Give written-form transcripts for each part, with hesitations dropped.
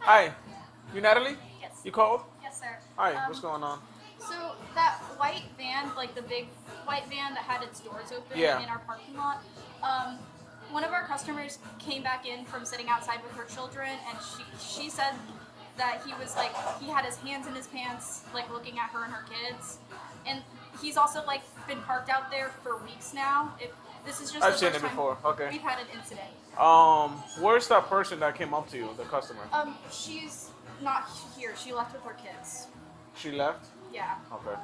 Hi, you Natalie? Yes. You called? Yes, sir. Hi, what's going on? So that white van, like the big white van that had its doors open Yeah. in our parking lot, um, one of our customers came back in from sitting outside with her children, and she said that he was like he had his hands in his pants, like looking at her and her kids, and he's also like been parked out there for weeks now. This is just I've the seen first it time before. Okay. we've had an incident. Where's that person that came up to you, the customer? She's not here. She left with her kids. She left? Yeah. Okay.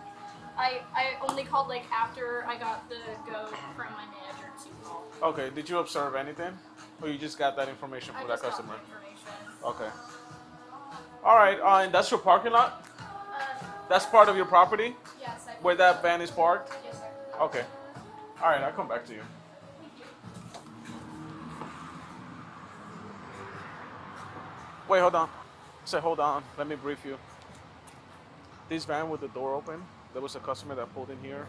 I only called like after I got the go from my manager to call. Okay, did you observe anything? Or you just got that information I from that just got customer? the information. Okay. All right, and that's your parking lot? That's part of your property? Yes, I. Where that van is parked? Yes, sir. Okay. All right, I'll come back to you. Wait, hold on. Say, hold on. Let me brief you. This van with the door open, there was a customer that pulled in here.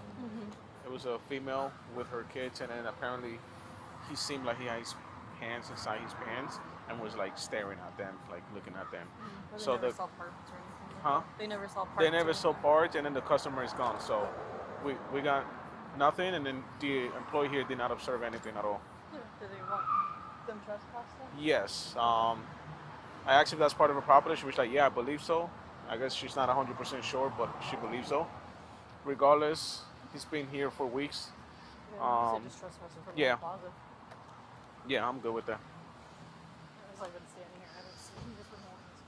It was a female with her kids, and then apparently he seemed like he had his hands inside his pants and was like staring at them, like looking at them. But they So never the saw parts or anything. huh? They never saw parts. They never or saw anything. parts, and then the customer is gone. So we got nothing, and then the employee here did not observe anything at all. Yeah. Do they want them trespassing? Yes. I asked if that's part of her property. She was like, "Yeah, I believe so." I guess she's not 100% sure, but she believes so. Regardless, he's been here for weeks. Yeah, you said just trespassing from yeah. the plaza. Yeah, I'm good with that. I was like, I didn't see any here. I didn't see him just removing his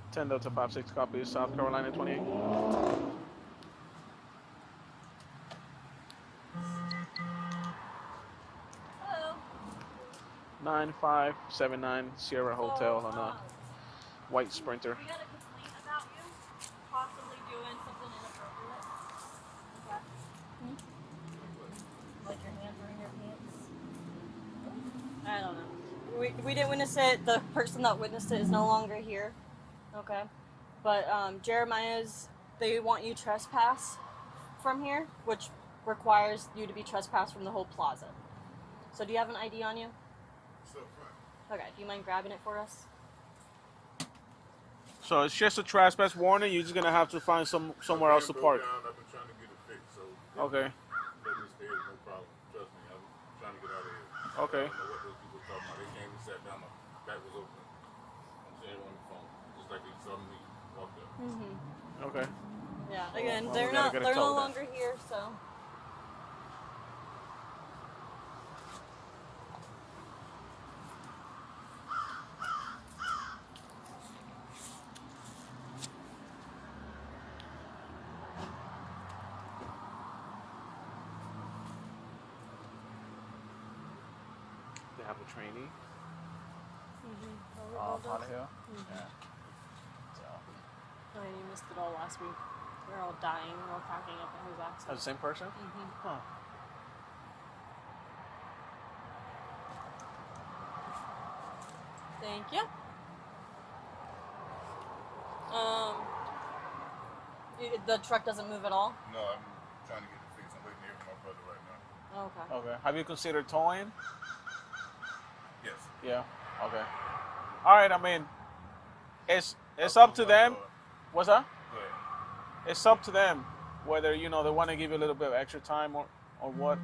phone. 10 Delta 56 copies, South Carolina 28. Hello. 9579 Sierra Hotel on a white Sprinter. We got a complaint about you possibly doing something inappropriate. Okay. Like your hands are in your pants. I don't know. We didn't witness it. The person that witnessed it is no longer here. Okay. But Jeremiah's, they want you trespass from here, which requires you to be trespassed from the whole plaza. So do you have an ID on you? Okay, do you mind grabbing it for us? So it's just a trespass warning. You're just gonna have to find somewhere else to park. I've been trying to get it fixed, so Okay. let me stay here, no problem. Trust me, I'm trying to get out of here. Okay. I don't know what those people were talking about. They came and sat down, my back was open. I'm saying on the phone, just like they saw me walk up. Okay. Yeah. Again, Well, they're we gotta not. get it They're no towed then. longer here, so. They have a trainee. Out Out of here. Yeah. So Oh, you missed it all last week. We were all dying. We were all packing up at his that's the accident. same person. Huh. Thank you. Um, the truck doesn't move at all. No, I'm trying to get it fixed. I'm waiting here for my brother right now. Okay. Okay. Have you considered towing? Yes. Yeah. Okay. All right. I mean, it's up to them. What's that? Go ahead. It's up to them whether they want to give you a little bit of extra time or what.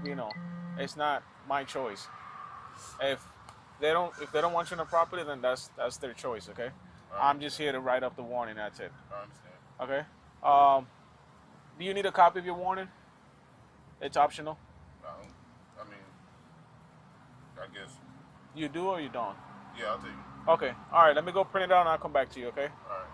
It's not my choice. If they don't want you on the property, then that's their choice. Okay. I'm just here to write up the warning. That's it. I understand. Okay. Do you need a copy of your warning? It's optional. I mean, I guess. You do or you don't? Yeah, I'll take it. Okay. All right. Let me go print it out and I'll come back to you. Okay. All right.